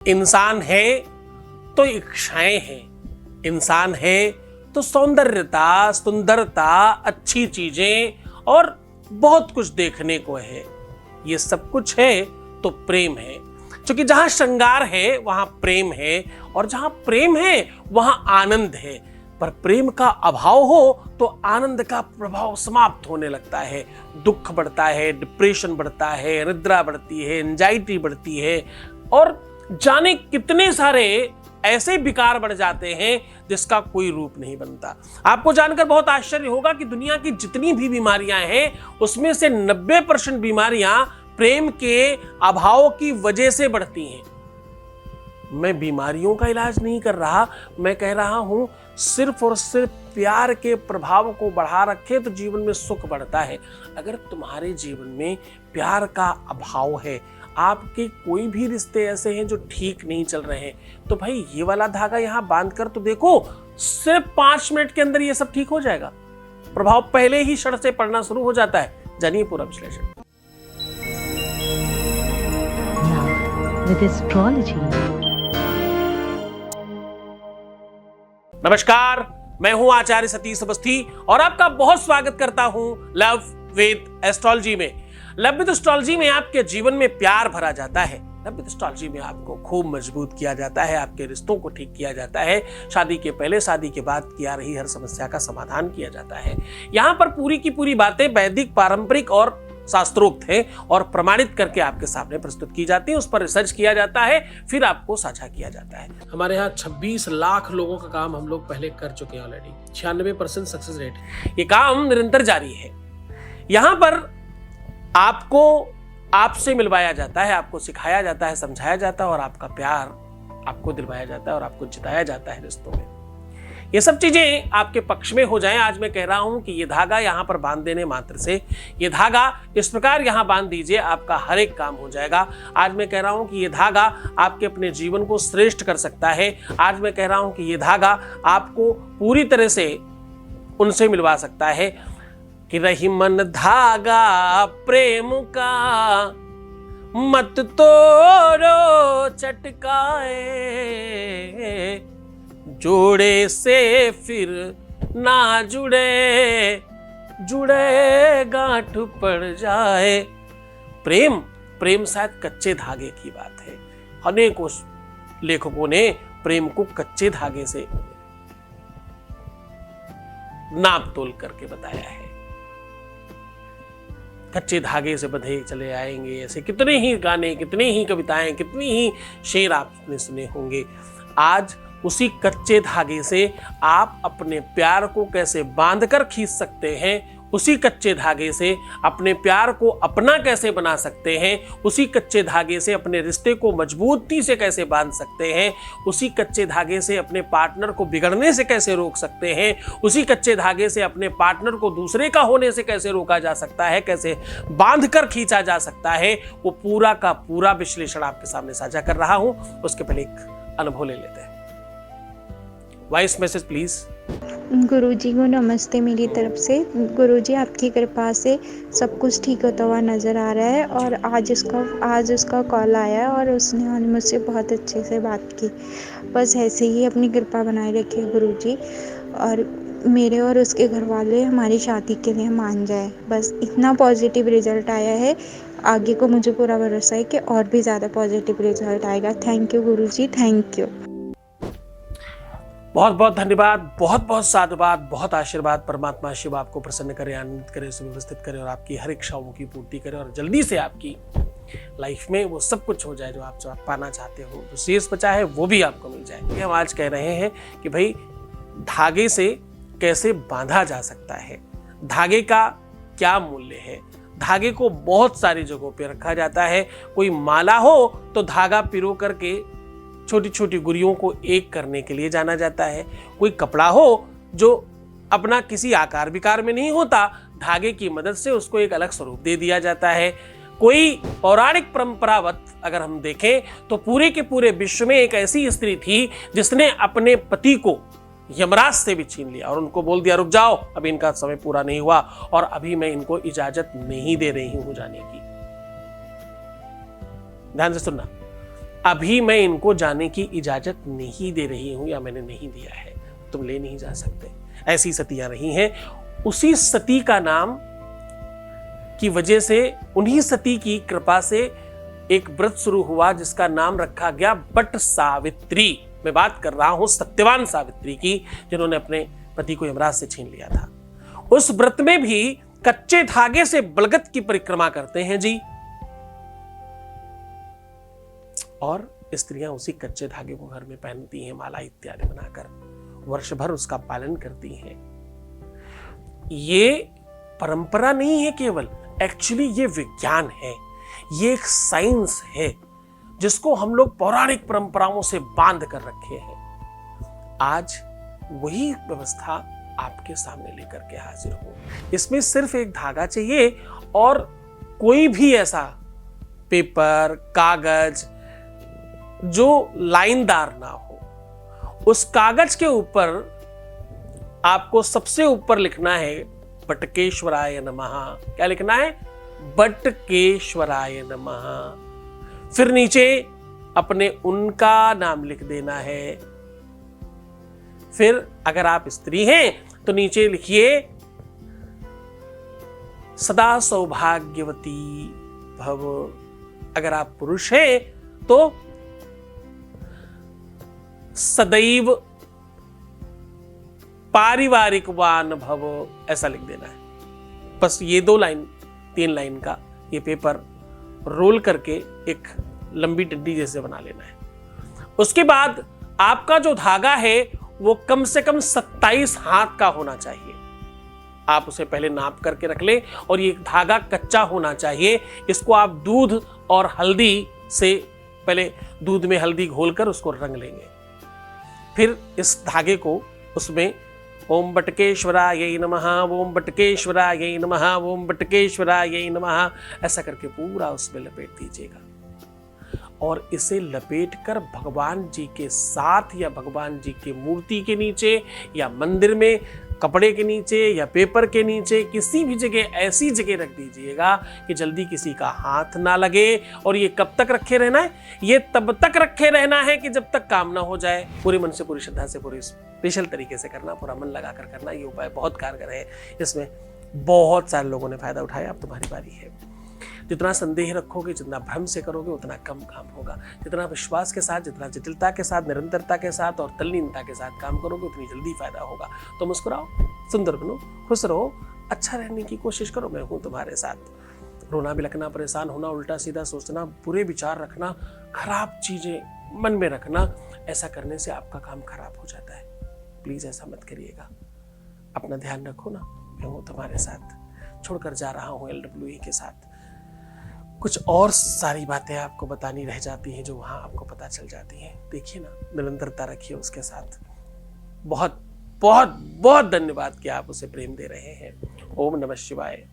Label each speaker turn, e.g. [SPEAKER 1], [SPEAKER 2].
[SPEAKER 1] इंसान है तो इच्छाएं हैं, इंसान है तो सौंदर्यता, सुंदरता, अच्छी चीजें और बहुत कुछ देखने को है। ये सब कुछ है तो प्रेम है, क्योंकि जहां श्रृंगार है वहां प्रेम है, और जहां प्रेम है वहां आनंद है। पर प्रेम का अभाव हो तो आनंद का प्रभाव समाप्त होने लगता है, दुख बढ़ता है, डिप्रेशन बढ़ता है, निद्रा बढ़ती है, एंजाइटी बढ़ती है, और जाने कितने सारे ऐसे विकार बढ़ जाते हैं जिसका कोई रूप नहीं बनता। आपको जानकर बहुत आश्चर्य होगा कि दुनिया की जितनी भी बीमारियां हैं उसमें से 90% बीमारियां प्रेम के अभाव की वजह से बढ़ती हैं। मैं बीमारियों का इलाज नहीं कर रहा, मैं कह रहा हूं सिर्फ और सिर्फ प्यार के प्रभाव को बढ़ा रखे तो जीवन में सुख बढ़ता है। अगर तुम्हारे जीवन में प्यार का अभाव है, आपके कोई भी रिश्ते ऐसे हैं जो ठीक नहीं चल रहे हैं, तो भाई ये वाला धागा यहां बांध कर तो देखो, सिर्फ 5 मिनट के अंदर ये सब ठीक हो जाएगा। प्रभाव पहले ही क्षण से पड़ना शुरू हो जाता है। जानिए पूरा विश्लेषण।
[SPEAKER 2] With astrology.
[SPEAKER 1] नमस्कार, मैं हूं आचार्य सतीश अवस्थी और आपका बहुत स्वागत करता हूं लव विद एस्ट्रोलॉजी में। लव विद एस्ट्रोलॉजी में आपके जीवन में प्यार भरा जाता है। लव विद एस्ट्रोलॉजी में आपको खूब मजबूत किया जाता है, आपके रिश्तों को ठीक किया जाता है, शादी के पहले शादी के बाद की आ रही हर समस्या का समाधान किया जाता है। यहाँ पर पूरी की पूरी बातें वैदिक, पारंपरिक और शास्त्रोक्त है और प्रमाणित करके आपके सामने प्रस्तुत की जाती है, उस पर रिसर्च किया जाता है, फिर आपको साझा किया जाता है। हमारे यहाँ 26 लाख लोगों का काम हम लोग पहले कर चुके हैं ऑलरेडी, 96% सक्सेस रेट है। ये काम निरंतर जारी है। यहाँ पर आपको आपसे मिलवाया जाता है, आपको सिखाया जाता है, समझाया जाता है और आपका प्यार आपको दिलवाया जाता है और आपको जिताया जाता है रिश्तों में। ये सब चीजें आपके पक्ष में हो जाएं। आज मैं कह रहा हूं कि ये धागा यहां पर बांध देने मात्र से, ये धागा इस प्रकार यहां बांध दीजिए, आपका हर एक काम हो जाएगा। आज मैं कह रहा हूं कि ये धागा आपके अपने जीवन को श्रेष्ठ कर सकता है। आज मैं कह रहा हूं कि ये धागा आपको पूरी तरह से उनसे मिलवा सकता है कि रही मन धागा प्रेम का, मत तोड़ो चटकाए, जोड़े से फिर ना जुड़े, जुड़े गांठ पड़ जाए। प्रेम शायद कच्चे धागे की बात है। अनेकों लेखकों ने प्रेम को कच्चे धागे से नाप तोल करके बताया है। कच्चे धागे से बंधे चले आएंगे, ऐसे कितने ही गाने, कितने ही कविताएं, कितनी ही शेर आपने सुने होंगे। आज उसी कच्चे धागे से आप अपने प्यार को कैसे बांधकर खींच सकते हैं, उसी कच्चे धागे से अपने प्यार को अपना कैसे बना सकते हैं, उसी कच्चे धागे से अपने रिश्ते को मजबूती से कैसे बांध सकते हैं, उसी कच्चे धागे से अपने पार्टनर को बिगड़ने से कैसे रोक सकते हैं, उसी कच्चे धागे से अपने पार्टनर को दूसरे का होने से कैसे रोका जा सकता है, कैसे बांधकर खींचा जा सकता है, वो पूरा का पूरा विश्लेषण आपके सामने साझा कर रहा हूं। उसके पहले एक अनुभव ले लेते हैं। Voice message please.
[SPEAKER 3] गुरुजी को नमस्ते मेरी तरफ से। गुरुजी, आपकी कृपा से सब कुछ ठीक होता हुआ नज़र आ रहा है और आज उसका कॉल आया और उसने मुझसे बहुत अच्छे से बात की। बस ऐसे ही अपनी कृपा बनाए रखिए गुरुजी, और मेरे और उसके घर वाले हमारी शादी के लिए मान जाए। बस इतना पॉजिटिव रिजल्ट आया है, आगे को मुझे पूरा भरोसा है कि और भी ज़्यादा पॉजिटिव रिजल्ट आएगा। Thank you Guruji, thank you.
[SPEAKER 1] बहुत बहुत धन्यवाद, बहुत बहुत साधुवाद, बहुत आशीर्वाद। परमात्मा शिव आपको प्रसन्न करे, आनंदित करे, सुव्यवस्थित करे और आपकी हर इच्छाओं की पूर्ति करे और जल्दी से आपकी लाइफ में वो सब कुछ हो जाए जो आप पाना चाहते हो। जो शेष बचा है वो भी आपको मिल जाए। ये हम आज कह रहे हैं कि भाई धागे से कैसे बांधा जा सकता है, धागे का क्या मूल्य है। धागे को बहुत सारी जगहों पर रखा जाता है। कोई माला हो तो धागा पिरो करके छोटी छोटी गुड़ियों को एक करने के लिए जाना जाता है। कोई कपड़ा हो जो अपना किसी आकार विकार में नहीं होता, धागे की मदद से उसको एक अलग स्वरूप दे दिया जाता है। कोई पौराणिक परंपरावत अगर हम देखें तो पूरे के पूरे विश्व में एक ऐसी स्त्री थी जिसने अपने पति को यमराज से भी छीन लिया और उनको बोल दिया, रुक जाओ, अभी इनका समय पूरा नहीं हुआ और अभी मैं इनको इजाजत नहीं दे रही हूं जाने की। ध्यान से सुनना। अभी मैं इनको जाने की इजाजत नहीं दे रही हूं या मैंने नहीं दिया है, तुम ले नहीं जा सकते। ऐसी सतियां रही हैं। उसी सती का नाम की वजह से, उन्हीं सती की कृपा से एक व्रत शुरू हुआ जिसका नाम रखा गया बट सावित्री। मैं बात कर रहा हूं सत्यवान सावित्री की, जिन्होंने अपने पति को यमराज से छीन लिया था। उस व्रत में भी कच्चे धागे से बलगत की परिक्रमा करते हैं जी, और स्त्रियां उसी कच्चे धागे को घर में पहनती हैं, माला इत्यादि बनाकर वर्ष भर उसका पालन करती हैं। ये परंपरा नहीं है केवल, एक्चुअली ये विज्ञान है, ये एक साइंस है जिसको हम लोग पौराणिक परंपराओं से बांध कर रखे हैं। आज वही व्यवस्था आपके सामने लेकर के हाजिर हूं। इसमें सिर्फ एक धागा चाहिए और कोई भी ऐसा पेपर, कागज जो लाइनदार ना हो। उस कागज के ऊपर आपको सबसे ऊपर लिखना है बटकेश्वराय नमः। क्या लिखना है? बटकेश्वराय नमः। फिर नीचे अपने उनका नाम लिख देना है। फिर अगर आप स्त्री हैं तो नीचे लिखिए सदा सौभाग्यवती भव। अगर आप पुरुष हैं तो सदैव पारिवारिकवान भव, ऐसा लिख देना है। बस ये 2 लाइन 3 लाइन का ये पेपर रोल करके एक लंबी डंडी जैसे बना लेना है। उसके बाद आपका जो धागा है वो कम से कम 27 हाथ का होना चाहिए। आप उसे पहले नाप करके रख लें, और ये धागा कच्चा होना चाहिए। इसको आप दूध और हल्दी से, पहले दूध में हल्दी घोलकर उसको रंग लेंगे। फिर इस धागे को उसमें ओम बटकेश्वराय नमः, ओम बटकेश्वराय नमः, ओम बटकेश्वराय नमः, ऐसा करके पूरा उसमें लपेट दीजिएगा। और इसे लपेटकर भगवान जी के साथ या भगवान जी की मूर्ति के नीचे या मंदिर में कपड़े के नीचे या पेपर के नीचे किसी भी जगह ऐसी जगह रख दीजिएगा कि जल्दी किसी का हाथ ना लगे। और ये कब तक रखे रहना है? ये तब तक रखे रहना है कि जब तक काम ना हो जाए। पूरे मन से, पूरी श्रद्धा से, पूरे स्पेशल तरीके से करना, पूरा मन लगा कर करना। ये उपाय बहुत कारगर है, इसमें बहुत सारे लोगों ने फायदा उठाया। अब तुम्हारी बारी है। जितना संदेह रखोगे, जितना भ्रम से करोगे, उतना कम काम होगा। जितना विश्वास के साथ, जितना जटिलता के साथ, निरंतरता के साथ और तल्लीनता के साथ काम करोगे, उतनी जल्दी फायदा होगा। तो मुस्कुराओ, सुंदर बनो, खुश रहो, अच्छा रहने की कोशिश करो। मैं हूं तुम्हारे साथ। रोना, बिलखना, परेशान होना, उल्टा सीधा सोचना, बुरे विचार रखना, खराब चीजें मन में रखना, ऐसा करने से आपका काम खराब हो जाता है। प्लीज ऐसा मत करिएगा। अपना ध्यान रखो ना। मैं हूं तुम्हारे साथ। छोड़कर जा रहा हूं LWE के साथ। कुछ और सारी बातें आपको बतानी रह जाती हैं जो वहां आपको पता चल जाती हैं। देखिए ना, निरंतरता रखिए उसके साथ। बहुत बहुत बहुत धन्यवाद कि आप उसे प्रेम दे रहे हैं। ओम नमः शिवाय।